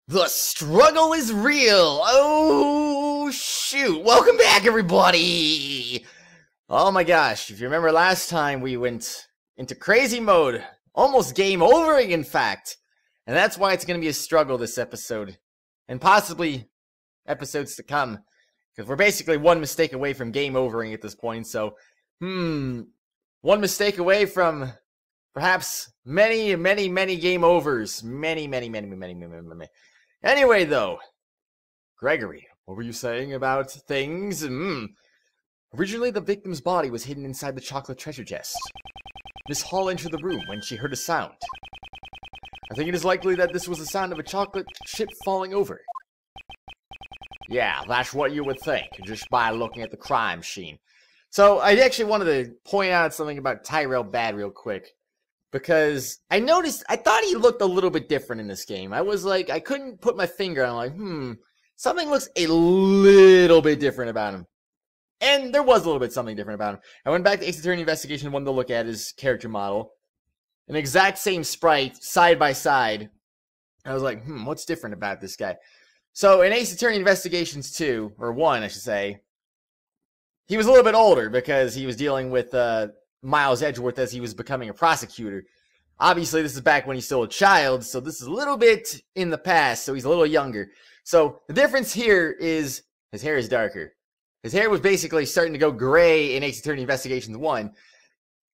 The struggle is real! Oh, shoot! Welcome back, everybody! Oh my gosh, if you remember last time, we went into crazy mode. Almost game overing, in fact. And that's why it's going to be a struggle this episode. And possibly episodes to come. Because we're basically one mistake away from game overing at this point, so... one mistake away from... perhaps many game overs. Many. Anyway, though, Gregory, what were you saying about things? Originally, the victim's body was hidden inside the chocolate treasure chest. Miss Hall entered the room when she heard a sound. I think it is likely that this was the sound of a chocolate chip falling over. Yeah, that's what you would think, just by looking at the crime scene. So, I actually wanted to point out something about Tyrell Bad real quick. Because I thought he looked a little bit different in this game. I was like, I couldn't put my finger on, like, something looks a little bit different about him. And there was a little bit something different about him. I went back to Ace Attorney Investigation 1 to look at his character model. An exact same sprite, side by side. I was like, what's different about this guy? So, in Ace Attorney Investigations 2, or 1, I should say, he was a little bit older because he was dealing with, Miles Edgeworth as he was becoming a prosecutor. Obviously, this is back when he's still a child, so this is a little bit in the past, so he's a little younger. So, the difference here is his hair is darker. His hair was basically starting to go gray in Ace Attorney Investigations 1.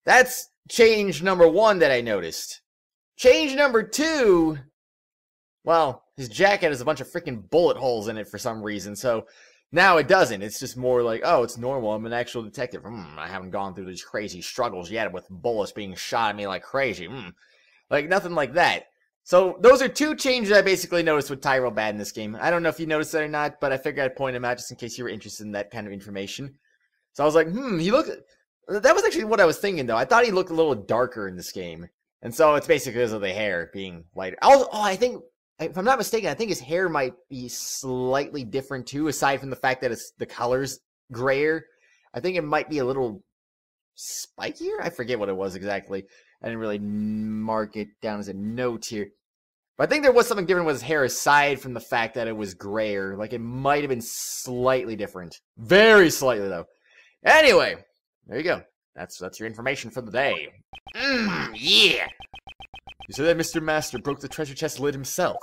That's change number 1 that I noticed. Change number 2, well, his jacket has a bunch of freaking bullet holes in it for some reason, so... now it doesn't. It's just more like, oh, it's normal. I'm an actual detective. I haven't gone through these crazy struggles yet with bullets being shot at me like crazy. Like, nothing like that. So, those are two changes I basically noticed with Tyrell Bad in this game. I don't know if you noticed that or not, but I figured I'd point them out just in case you were interested in that kind of information. So I was like, he looked... that was actually what I was thinking, though. I thought he looked a little darker in this game. And so, it's basically because of the hair being lighter. Also, I think... if I'm not mistaken, I think his hair might be slightly different too, aside from the fact that the color's grayer. I think it might be a little spikier? I forget what it was exactly. I didn't really mark it down as a note here. But I think there was something different with his hair aside from the fact that it was grayer. Like, it might have been slightly different. Very slightly, though. Anyway, there you go. That's your information for the day. Yeah! You said that Mr. Master broke the treasure chest lid himself.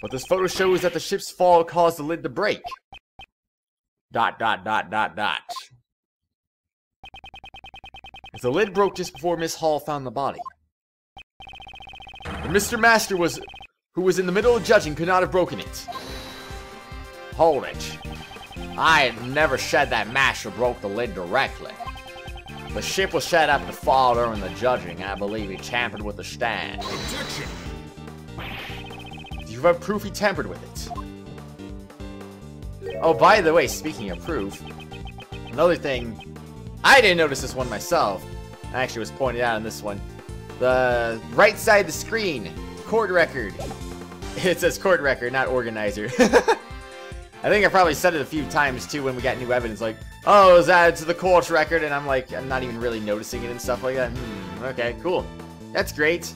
What this photo shows that the ship's fall caused the lid to break. ... If the lid broke just before Miss Hall found the body, then Mr. Master who was in the middle of judging could not have broken it. Hold it. I never said that Master broke the lid directly. The ship was set up to fall during the judging. I believe he tampered with the stand. Objection! Do you have proof he tampered with it? Oh, by the way, speaking of proof, another thing, I didn't notice this one myself. I actually was pointed out on this one. The right side of the screen, court record. It says court record, not organizer. I think I probably said it a few times too when we got new evidence, like, oh, it was added to the court record, and I'm like, I'm not even really noticing it and stuff like that. Okay, cool. That's great.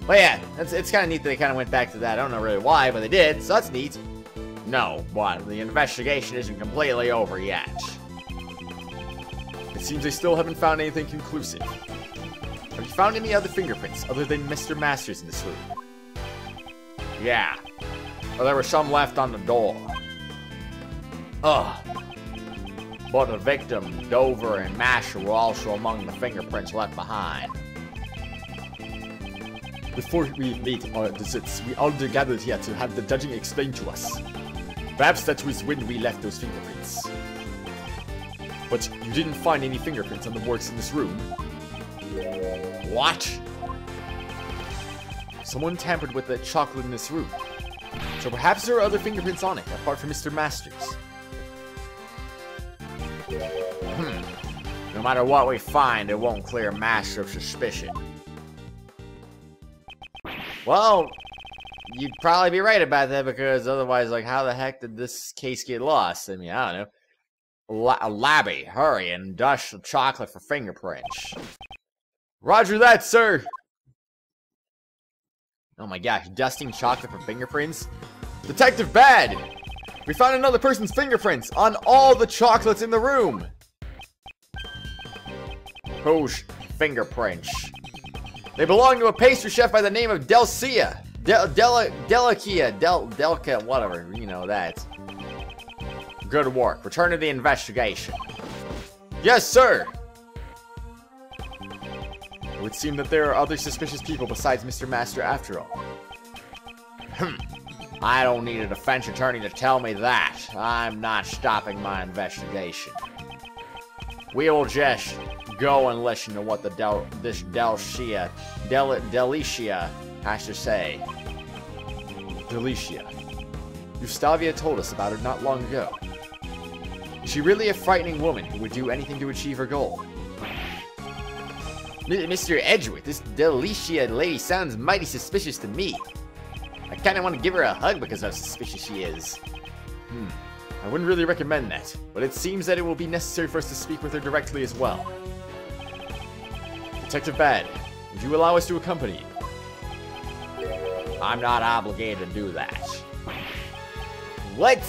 But yeah, it's kind of neat that they kind of went back to that. I don't know really why, but they did, so that's neat. No, what? The investigation isn't completely over yet. It seems they still haven't found anything conclusive. Have you found any other fingerprints other than Mr. Masters in this room? Yeah. Well, there were some left on the door. Ugh. But the victim, Dover, and Masher were also among the fingerprints left behind. Before we meet our visits, we all gathered here to have the judging explained to us. Perhaps that was when we left those fingerprints. But you didn't find any fingerprints on the boards in this room. What? Someone tampered with the chocolate in this room. So perhaps there are other fingerprints on it, apart from Mr. Masters. No matter what we find, it won't clear Master of suspicion. Well, you'd probably be right about that, because otherwise, like, how the heck did this case get lost? I mean, I don't know. Labby, hurry and dust the chocolate for fingerprints. Roger that, sir! Oh my gosh, dusting chocolate for fingerprints? Detective Bad! We found another person's fingerprints on all the chocolates in the room! Whose fingerprints? They belong to a pastry chef by the name of Delcia. Delca, whatever, you know that. Good work. Return to the investigation. Yes, sir! It would seem that there are other suspicious people besides Mr. Master after all. I don't need a defense attorney to tell me that. I'm not stopping my investigation. We will just go and listen to what this Delicia has to say. Delicia. Gustavia told us about her not long ago. Is she really a frightening woman who would do anything to achieve her goal? Mr. Edgeworth, this Delicia lady sounds mighty suspicious to me. I kinda want to give her a hug because of how suspicious she is. I wouldn't really recommend that, but it seems that it will be necessary for us to speak with her directly as well. Detective Bad, would you allow us to accompany you? I'm not obligated to do that. What?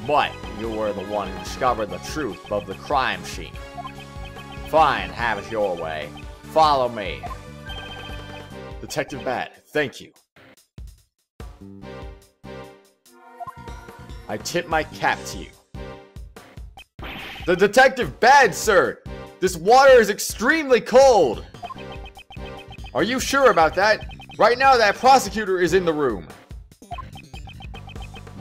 But you were the one who discovered the truth of the crime scene. Fine, have it your way. Follow me. Detective Bad, thank you. I tip my cap to you. The Detective Bad, sir! This water is extremely cold! Are you sure about that? Right now, that prosecutor is in the room.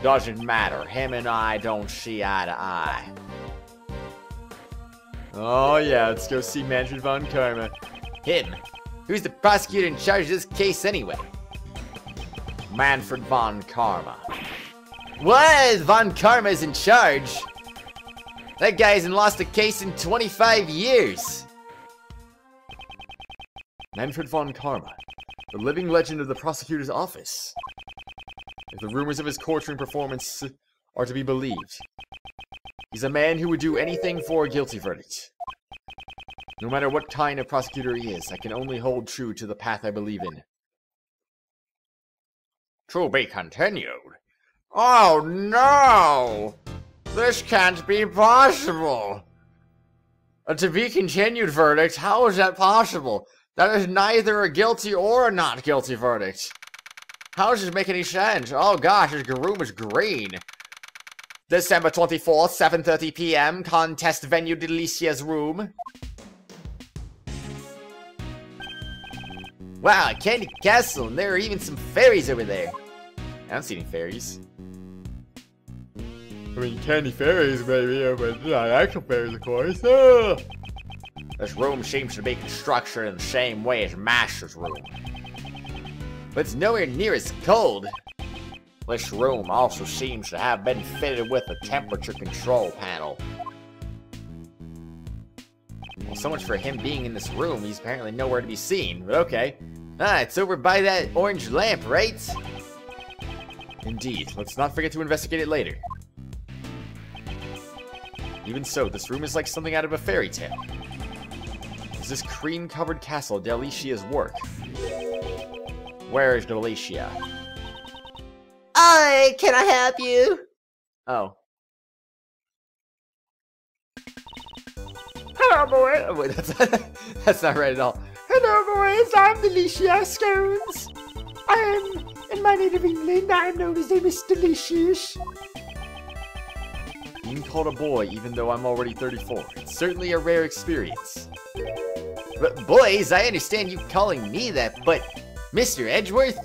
Doesn't matter. Him and I don't see eye to eye. Oh yeah, let's go see Manfred Von Karma. Him? Who's the prosecutor in charge of this case anyway? Manfred Von Karma. What? Von Karma's in charge? That guy hasn't lost a case in 25 years. Manfred Von Karma, the living legend of the prosecutor's office. If the rumors of his torturing performance are to be believed, he's a man who would do anything for a guilty verdict. No matter what kind of prosecutor he is, I can only hold true to the path I believe in. To be continued? Oh no! This can't be possible! A to be continued verdict? How is that possible? That is neither a guilty or a not guilty verdict. How does this make any sense? Oh gosh, his room is green. December 24th, 7:30 p.m. Contest venue Delicia's room. Wow, a candy castle, and there are even some fairies over there. I don't see any fairies. I mean, candy fairies, maybe, but not actual fairies, of course. Oh. This room seems to be constructed in the same way as Master's room. But it's nowhere near as cold. This room also seems to have been fitted with a temperature control panel. Well, so much for him being in this room. He's apparently nowhere to be seen, but okay. Ah, it's over by that orange lamp, right? Indeed. Let's not forget to investigate it later. Even so, this room is like something out of a fairy tale. Is this cream-covered castle Delicia's work? Where is Delicia? Hi, can I help you? Oh. Hello, boy. Oh, wait, that's not right at all. Hello, boys. I'm Delicia Scones. In my native England, I'm known as Miss Delicious. Being called a boy, even though I'm already 34. It's certainly a rare experience. But boys, I understand you calling me that, but Mr. Edgeworth?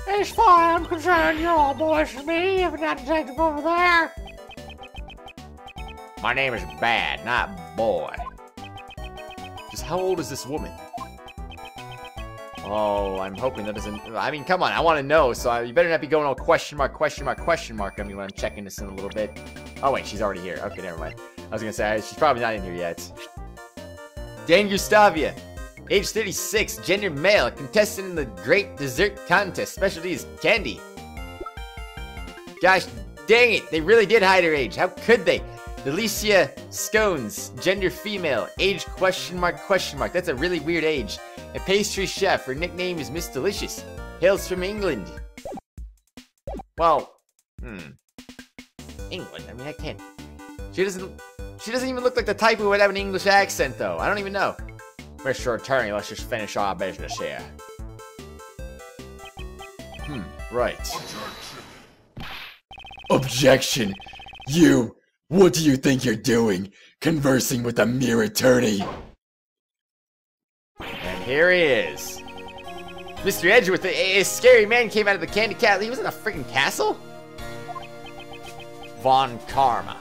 As far as I'm concerned, you're all boys to me, if not detective over there. My name is Bad, not Boy. Just how old is this woman? Oh, I'm hoping that doesn't... I mean, come on, I want to know, so you better not be going all question mark on me when I'm checking this in a little bit. Oh, wait, she's already here. Okay, never mind. I was going to say, she's probably not in here yet. Dan Gustavia, age 36, gender male, contestant in the Great Dessert Contest. Specialty is candy. Gosh, dang it, they really did hide her age. How could they? Delicia Scones, gender female, age question mark. That's a really weird age. A pastry chef, her nickname is Miss Delicious. Hails from England. Well, England, I mean, I can't. She doesn't even look like the type who would have an English accent, though. I don't even know. Mr. Attorney, let's just finish our business here. Right. Objection! You! What do you think you're doing? Conversing with a mere attorney? And here he is. Mr. Edgeworth, a scary man came out of the candy castle. He was in a freaking castle? Von Karma.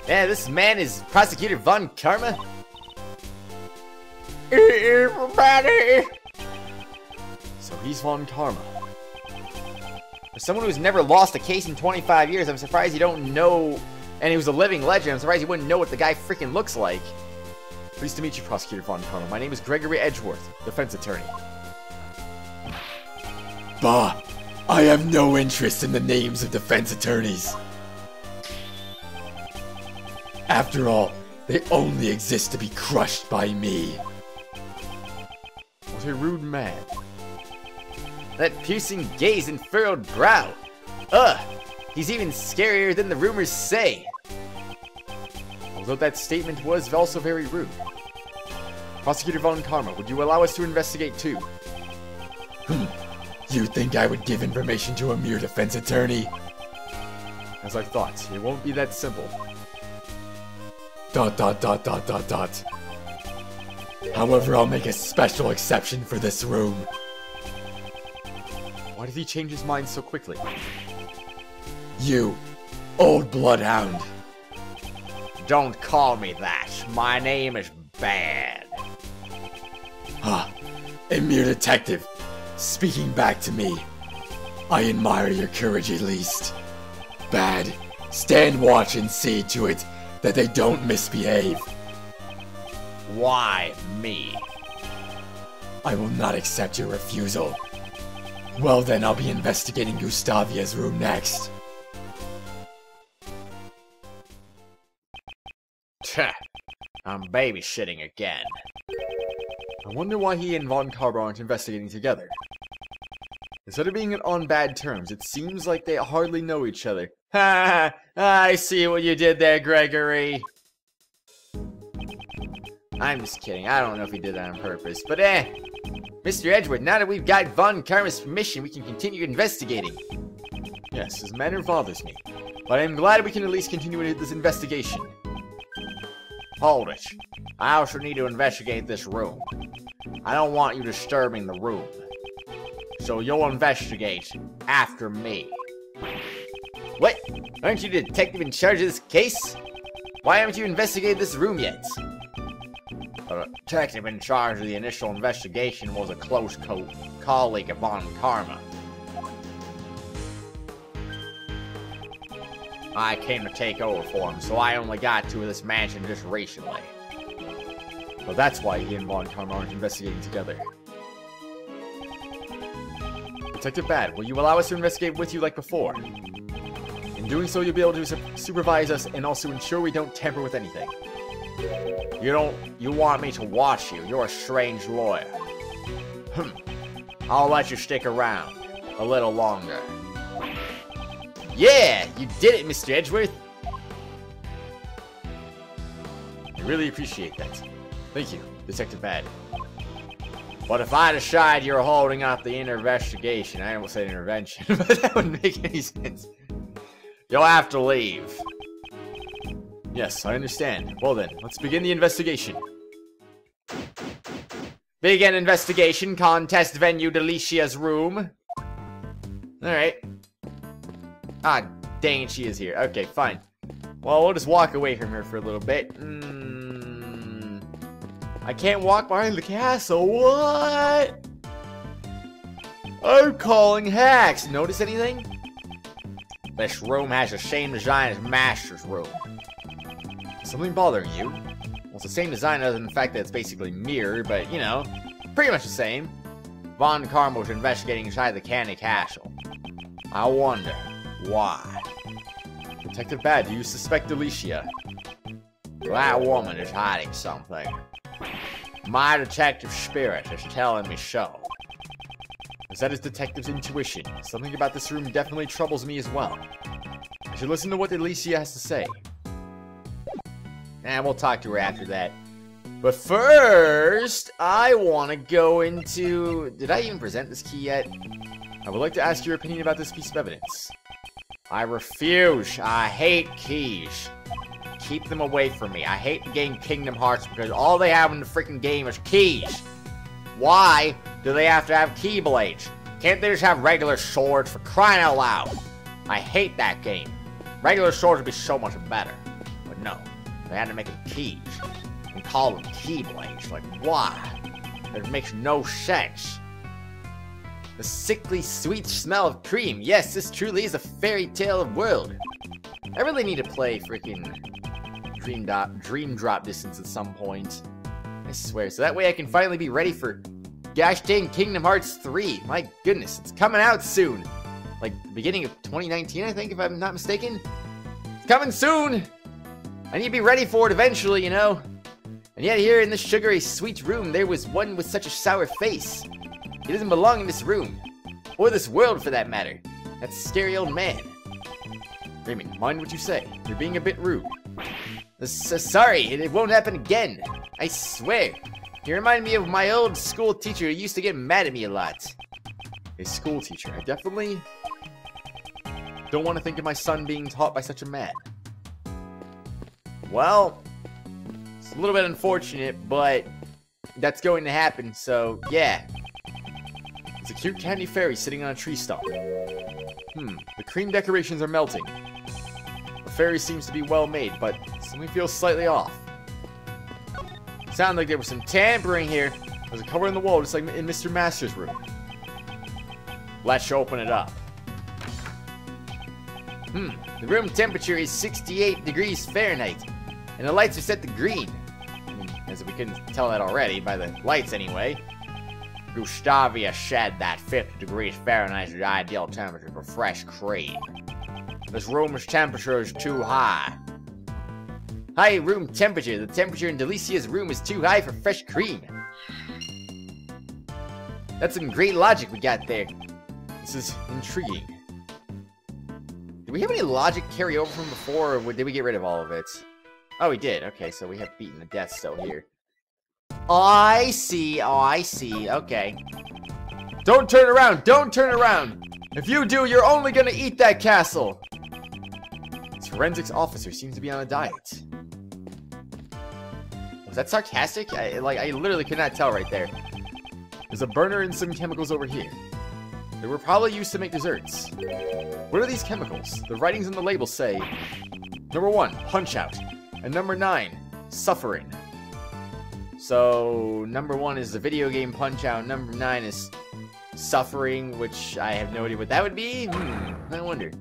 Yeah, this man is Prosecutor Von Karma. Everybody! So he's Von Karma. For someone who's never lost a case in 25 years, I'm surprised you don't know, and he was a living legend, I'm surprised you wouldn't know what the guy freaking looks like. Pleased to meet you, Prosecutor Von Karma. My name is Gregory Edgeworth, defense attorney. Bah! I have no interest in the names of defense attorneys. After all, they only exist to be crushed by me. What a rude man. That piercing gaze and furrowed brow. Ugh! He's even scarier than the rumors say. Although that statement was also very rude. Prosecutor Von Karma, would you allow us to investigate too? You think I would give information to a mere defense attorney? As I thought, it won't be that simple. ... However, I'll make a special exception for this room. Why did he change his mind so quickly? You, old bloodhound. Don't call me that. My name is Bad. A mere detective, speaking back to me. I admire your courage at least. Bad, stand watch and see to it that they don't misbehave. Why me? I will not accept your refusal. Well then, I'll be investigating Gustavia's room next. Tch, I'm babysitting again. I wonder why he and Von Karma aren't investigating together. Instead of being on bad terms, it seems like they hardly know each other. Ha! I see what you did there, Gregory. I'm just kidding. I don't know if he did that on purpose, but Mr. Edgeworth, now that we've got Von Karma's permission, we can continue investigating. Yes, his manner bothers me, but I'm glad we can at least continue this investigation. Hold it. I also need to investigate this room. I don't want you disturbing the room. So you'll investigate after me. What? Aren't you the detective in charge of this case? Why haven't you investigated this room yet? The detective in charge of the initial investigation was a close colleague of Von Karma. I came to take over for him, so I only got to this mansion just recently. Well, that's why he and Von Karma aren't investigating together. Detective Bad, will you allow us to investigate with you like before? In doing so, you'll be able to supervise us and also ensure we don't tamper with anything. You want me to watch you. You're a strange lawyer. I'll let you stick around a little longer. Yeah, you did it, Mr. Edgeworth. I really appreciate that. Thank you, Detective Bad. But if I decide you're holding up the investigation, I almost said intervention, but that wouldn't make any sense. You'll have to leave. Yes, I understand. Well then, let's begin the investigation. Begin investigation, contest venue, Delicia's room. Alright. Ah, dang it, she is here. Okay, fine. Well, we'll just walk away from her for a little bit. I can't walk behind the castle. What? I'm calling hacks. Notice anything? This room has the same design as Master's room. Something bothering you? Well, it's the same design other than the fact that it's basically mirror, but, you know, pretty much the same. Von Karma was investigating inside the Candy Castle. I wonder why. The Detective Bad, do you suspect Alicia? That woman is hiding something. My detective spirit is telling me so. Is that his detective's intuition? Something about this room definitely troubles me as well. I should listen to what Alicia has to say. And we'll talk to her after that. But first, I want to go into... Did I even present this key yet? I would like to ask your opinion about this piece of evidence. I refuse. I hate keys. Keep them away from me. I hate the game Kingdom Hearts because all they have in the freaking game is keys. Why do they have to have keyblades? Can't they just have regular swords, for crying out loud? I hate that game. Regular swords would be so much better. But no, they had to make them keys. And call them keyblades. Like, why? It makes no sense. The sickly sweet smell of cream. Yes, this truly is a fairy tale of world. I really need to play freaking Dream Drop Distance at some point. I swear. So that way I can finally be ready for gosh dang Kingdom Hearts 3. My goodness, it's coming out soon. Like, the beginning of 2019, I think, if I'm not mistaken. It's coming soon! I need to be ready for it eventually, you know? And yet here in this sugary sweet room, there was one with such a sour face. He doesn't belong in this room. Or this world, for that matter. That scary old man. Raymond, mind what you say. You're being a bit rude. Sorry, it won't happen again. I swear. You remind me of my old school teacher who used to get mad at me a lot. A school teacher. I definitely don't want to think of my son being taught by such a man. Well, it's a little bit unfortunate, but that's going to happen, so yeah. It's a cute candy fairy sitting on a tree stump. The cream decorations are melting. The fairy seems to be well made, but something feels slightly off. Sounds like there was some tampering here. There's a cover in the wall, just like in Mr. Master's room. Let's open it up. The room temperature is 68 degrees Fahrenheit, and the lights are set to green. I mean, as if we couldn't tell that already, by the lights anyway. Gustavia said that 50 degrees Fahrenheit is the ideal temperature for fresh cream. This room's temperature is too high. High room temperature. The temperature in Delicia's room is too high for fresh cream. That's some great logic we got there. This is intriguing. Did we have any logic carry over from before, or did we get rid of all of it? Oh, we did. Okay, so we have beaten the death still here. I see. Oh, I see. Okay. Don't turn around. Don't turn around. If you do, you're only gonna eat that castle. This forensics officer seems to be on a diet. Was that sarcastic? I literally could not tell right there. There's a burner and some chemicals over here. They were probably used to make desserts. What are these chemicals? The writings on the label say, number 1, punch out, and number 9, suffering. So, number 1 is the video game punch out, number 9 is suffering, which I have no idea what that would be. I wonder.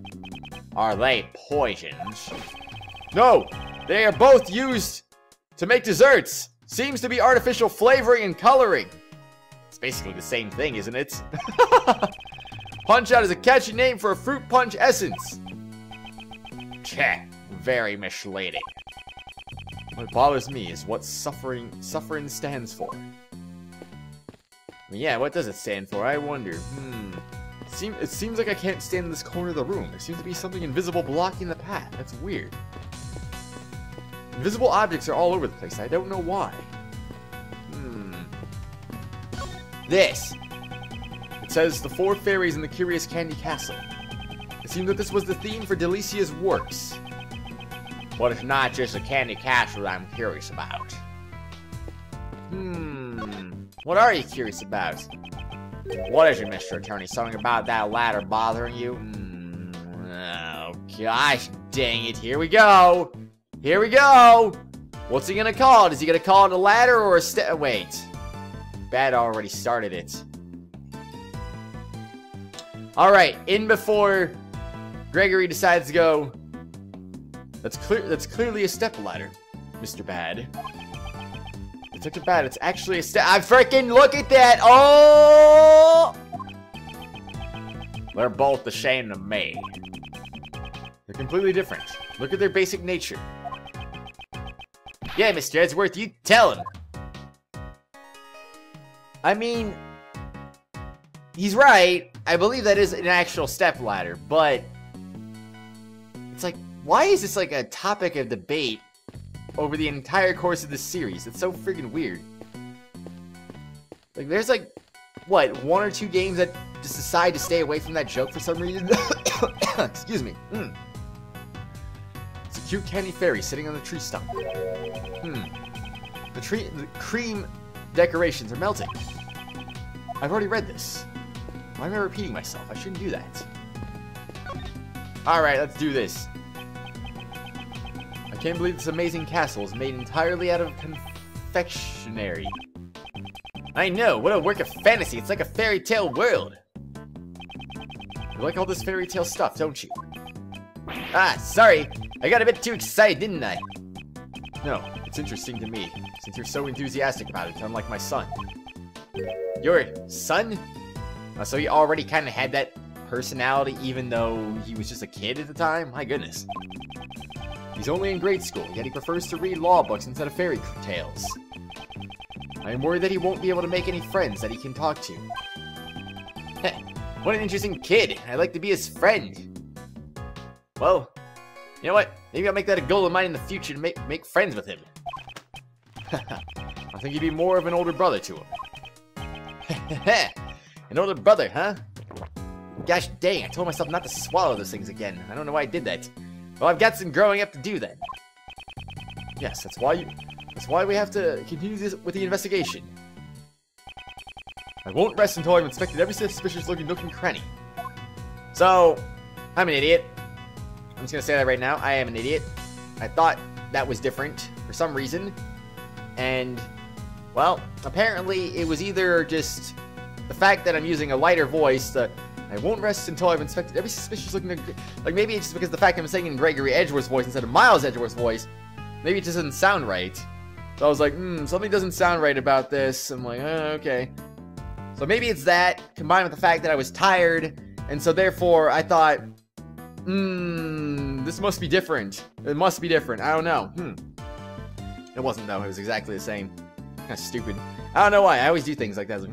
Are they poisons? No! They are both used to make desserts! Seems to be artificial flavoring and coloring. It's basically the same thing, isn't it? Punch Out is a catchy name for a fruit punch essence. Cheh, very misleading. What bothers me is what suffering stands for. Yeah, what does it stand for? I wonder. It seems like I can't stand in this corner of the room. There seems to be something invisible blocking the path. That's weird. Invisible objects are all over the place. I don't know why. This. It says the 4 fairies in the Curious Candy Castle. It seems that this was the theme for Delicia's works. But it's not just a candy castle that I'm curious about. What are you curious about? What is it, Mr. Attorney? Something about that ladder bothering you? Oh, gosh dang it. Here we go. Here we go. What's he gonna call it? Is he gonna call it a ladder or a wait. Bad already started it. Alright, in before Gregory decides to go. That's clearly a step ladder, Mr. Bad. Detective Bad, it's actually a step. I freaking look at that! Oh! They're both the same to me. They're completely different. Look at their basic nature. Yeah, Mr. Edgeworth, you tell him. I mean, he's right. I believe that is an actual stepladder, but it's like, why is this like a topic of debate over the entire course of this series? It's so freaking weird. Like, there's like, what, 1 or 2 games that just decide to stay away from that joke for some reason? Excuse me. It's a cute candy fairy sitting on the tree stump. The cream decorations are melting. I've already read this. Why am I repeating myself? I shouldn't do that. Alright, let's do this. I can't believe this amazing castle is made entirely out of confectionery. I know, what a work of fantasy. It's like a fairy tale world. You like all this fairy tale stuff, don't you? Ah, sorry. I got a bit too excited, didn't I? No, it's interesting to me, since you're so enthusiastic about it, unlike my son. Your son? So he already kind of had that personality, even though he was just a kid at the time? My goodness. He's only in grade school, yet he prefers to read law books instead of fairy tales. I am worried that he won't be able to make any friends that he can talk to. Heh, what an interesting kid. I'd like to be his friend. Well, you know what? Maybe I'll make that a goal of mine in the future to make friends with him. I think you'd be more of an older brother to him. An older brother, huh? Gosh dang, I told myself not to swallow those things again. I don't know why I did that. Well, I've got some growing up to do then. Yes, that's why we have to continue this with the investigation. I won't rest until I've inspected every suspicious looking nook and cranny. So, I'm an idiot. I'm just gonna say that right now. I am an idiot. I thought that was different for some reason. And, well, apparently it was either just the fact that I'm using a lighter voice, I won't rest until I've inspected every suspicious looking... Like, maybe it's just because the fact I'm saying in Gregory Edgeworth's voice instead of Miles Edgeworth's voice. Maybe it just doesn't sound right. So I was like, something doesn't sound right about this. I'm like, okay. So maybe it's that, combined with the fact that I was tired, and so therefore I thought, this must be different. It must be different. I don't know. It wasn't, though. It was exactly the same. Kind of stupid. I don't know why. I always do things like that. I was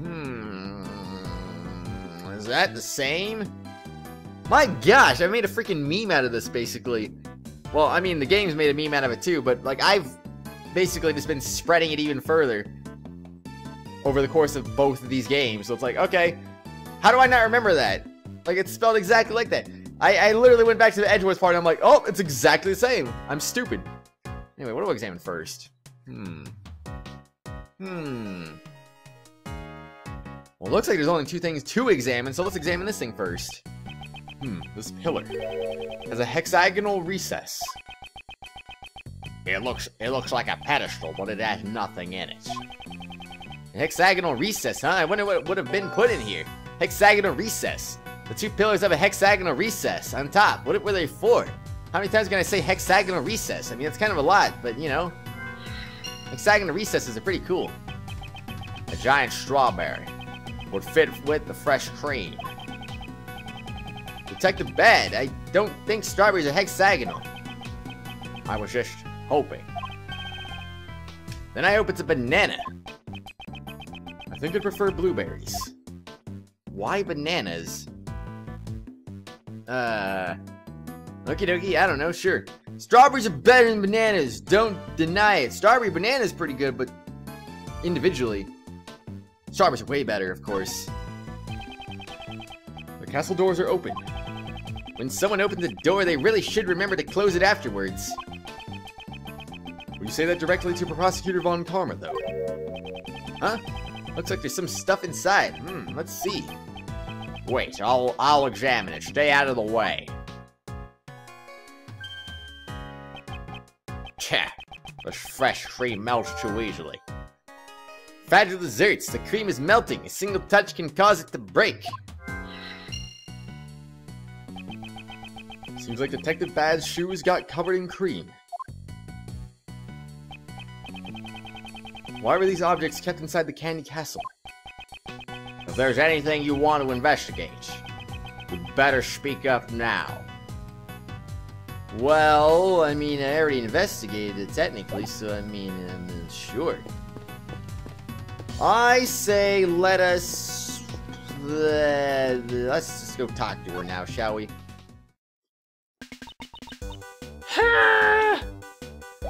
like, is that the same? My gosh, I made a freaking meme out of this, basically. Well, I mean, the game's made a meme out of it, too, but, like, I've basically just been spreading it even further over the course of both of these games. So it's like, okay, how do I not remember that? Like, it's spelled exactly like that. I literally went back to the Edgeworth part and I'm like, oh, it's exactly the same. I'm stupid. Anyway, what do I examine first? Well, it looks like there's only 2 things to examine, so let's examine this thing first. This pillar has a hexagonal recess. It looks like a pedestal, but it has nothing in it. A hexagonal recess, huh? I wonder what would have been put in here. Hexagonal recess. The 2 pillars have a hexagonal recess on top. What were they for? How many times can I say hexagonal recess? I mean, it's kind of a lot, but you know. Hexagonal recesses are pretty cool. A giant strawberry would fit with the fresh cream. Detective Bad, I don't think strawberries are hexagonal. I was just hoping. Then I hope it's a banana. I think I'd prefer blueberries. Why bananas? Okie dokie, I don't know, sure. Strawberries are better than bananas, don't deny it. Strawberry banana is pretty good, but individually, strawberries are way better, of course. The castle doors are open. When someone opens the door, they really should remember to close it afterwards. Will you say that directly to Prosecutor Von Karma, though? Huh? Looks like there's some stuff inside. Let's see. Wait, I'll examine it. Stay out of the way. Tch, the fresh cream melts too easily. Fragile desserts. The cream is melting. A single touch can cause it to break. Seems like Detective Bad's shoes got covered in cream. Why were these objects kept inside the Candy Castle? If there's anything you want to investigate, you'd better speak up now. Well, I mean, I already investigated it technically, so I mean, sure. I say let's just go talk to her now, shall we?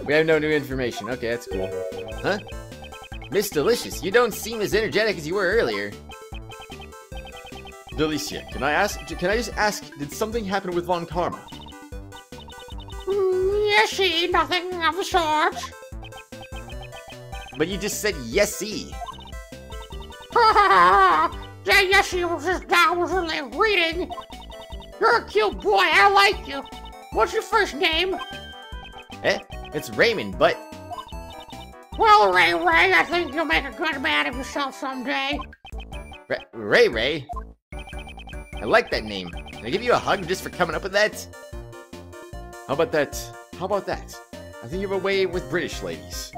We have no new information. Okay, that's cool. Huh? Miss Delicious, you don't seem as energetic as you were earlier. Delicia, can I just ask, did something happen with Von Karma? Yesy, nothing of the sort. But you just said yesy. Yeah, Yesy was just down was really reading. You're a cute boy, I like you. What's your first name? It's Raymond, but... Well, Ray, I think you'll make a good man of yourself someday. Ray? I like that name. Can I give you a hug just for coming up with that? How about that? I think you have a way with British ladies.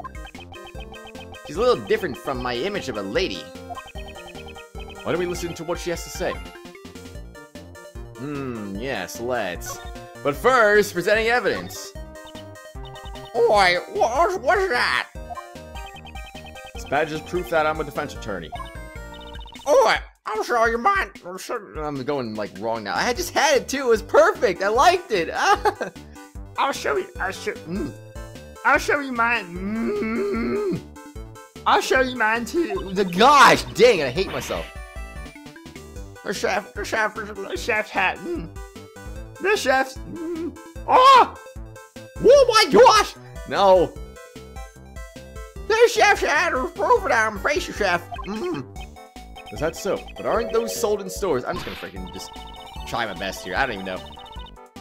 She's a little different from my image of a lady. Why don't we listen to what she has to say? Yes, let's. But first, presenting evidence. Oi, what's that? This badge is proof that I'm a defense attorney. Oi, I'm sorry, you might. I'm going, like, wrong now. I just had it, too. It was perfect. I liked it. I'll show you mine. I'll show you mine, too. Gosh, dang it. I hate myself. The chef's hat. The chef's. Oh! Oh my gosh! No. The chef's hat is proof that I'm a pastry chef. Is that so? But aren't those sold in stores? I'm just gonna freaking just try my best here. I don't even know.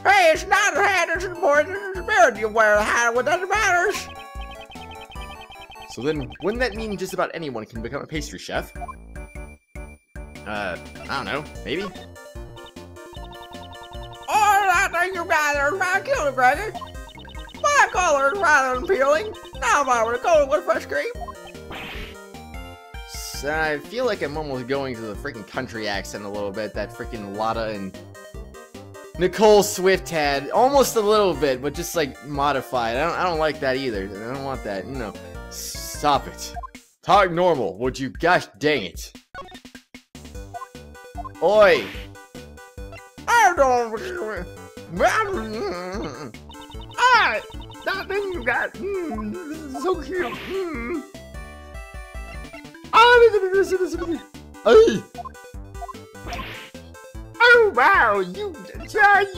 Hey, it's not the hat that's important. It's the spirit you wear the hat. What doesn't matter? So then, wouldn't that mean just about anyone can become a pastry chef? I don't know. Maybe? Oh, I think you guys are my killer, Gregory. My color is rather appealing. Now if I were to color with fresh cream. So I feel like I'm almost going to the freaking country accent a little bit. That freaking Lotta and Nicole Swift had. Almost a little bit, but just like modified. I don't like that either. I don't want that. No. Stop it. Talk normal, would you? Gosh dang it. Oi! I don't. Ah, that thing you got. So cute. Oh wow, you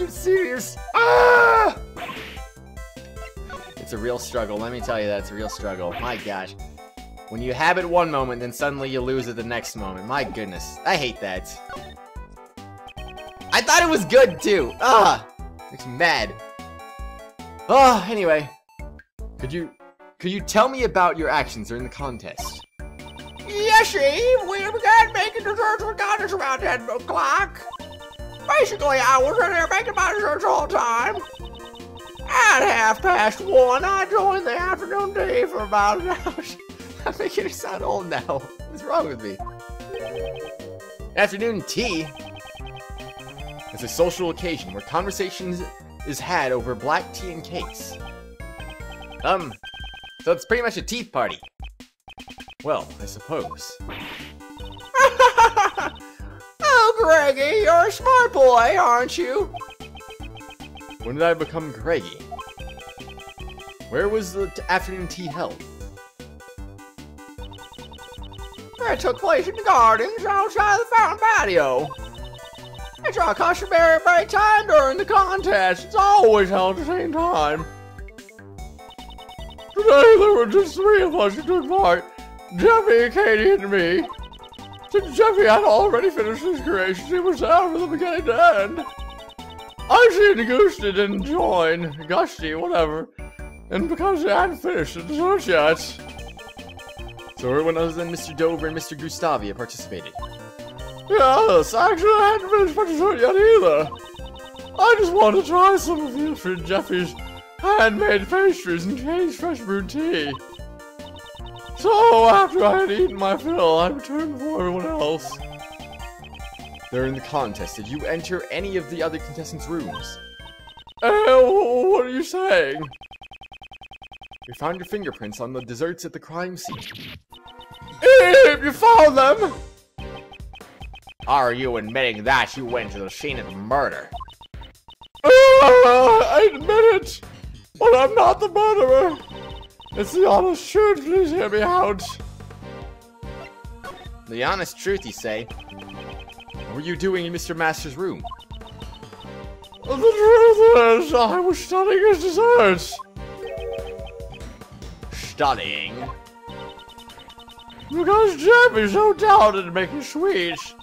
serious? Ah! It's a real struggle. Let me tell you, that's a real struggle. My gosh. When you have it one moment, then suddenly you lose it the next moment. My goodness. I hate that. I thought it was good, too. Makes me mad. Anyway. Could you tell me about your actions during the contest? Yes, we began making desserts with goddess around 10 o'clock. Basically, I was in there making my desserts all the time. At 1:30, I joined the afternoon tea for about an hour. I'm making it sound old now. What's wrong with me? Afternoon tea? It's a social occasion where conversations is had over black tea and cakes. So it's pretty much a tea party. Well, I suppose. Oh, Greggy, you're a smart boy, aren't you? When did I become Greggy? Where was the afternoon tea held? It took place in the gardens outside the fountain patio. It's our customary break time during the contest. It's always held at the same time. Today there were just 3 of us who took part. Jeffy, Katie, and me. Since Jeffy had already finished his creation, he was out from the beginning to end. I and Goosty didn't join. Gusty, whatever. And because they hadn't finished the dessert yet. So everyone other than Mr. Dover and Mr. Gustavia participated. Yes, actually I hadn't finished my dessert yet either. I just wanted to try some of you for Jeffy's handmade pastries and Katie's fresh brewed tea. So after I had eaten my fill, I returned for everyone else. During the contest, did you enter any of the other contestants' rooms? What What are you saying? We found your fingerprints on the desserts at the crime scene. You found them? Are you admitting that you went to the scene of the murder? I admit it, but I'm not the murderer. It's the honest truth, please hear me out. The honest truth, you say? What were you doing in Mr. Master's room? The truth is, I was studying his desserts. Studying? Because Jeffy so talented at making sweets.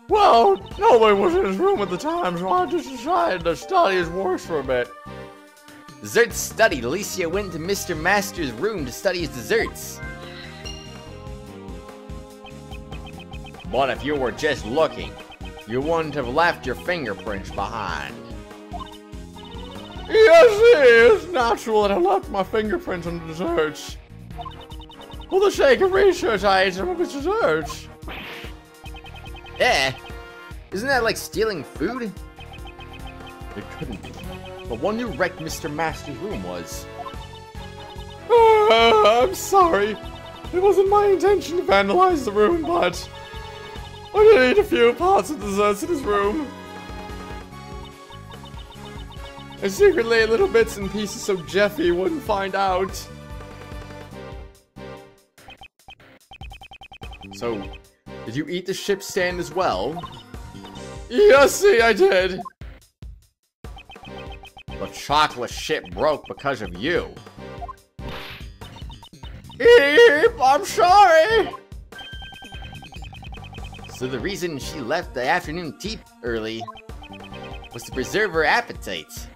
Well, nobody was in his room at the time, so I just decided to study his works for a bit. Desserts studied. Alicia went to Mr. Master's room to study his desserts. But if you were just looking, you wouldn't have left your fingerprints behind. Yes, it is natural that I left my fingerprints on the desserts. For the sake of research, I ate some of his desserts. Isn't that like stealing food? It couldn't be. The one who wrecked Mr. Master's room was... I'm sorry. It wasn't my intention to vandalize the room, but... I did eat a few parts of desserts in his room. I secretly ate little bits and pieces so Jeffy wouldn't find out. So, did you eat the ship stand as well? Yes, see, I did. The chocolate ship broke because of you. Eep, I'm sorry. So the reason she left the afternoon tea early was to preserve her appetite.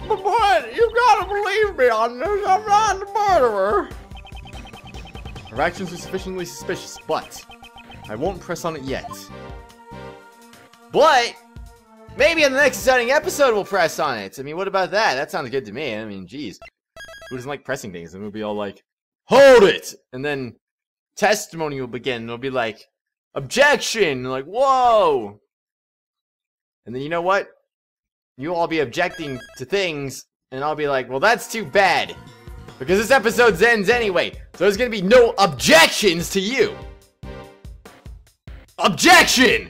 But you gotta believe me on this, I'm not the murderer. Her actions were sufficiently suspicious, but I won't press on it yet. But maybe in the next exciting episode we'll press on it. I mean, what about that? That sounds good to me. I mean, geez. Who doesn't like pressing things? And we'll be all like, hold it! And then testimony will begin. And it'll be like, objection! Like, whoa! And then you know what? You'll all be objecting to things, and I'll be like, well, that's too bad. Because this episode ends anyway. So there's gonna be no objections to you. Objection!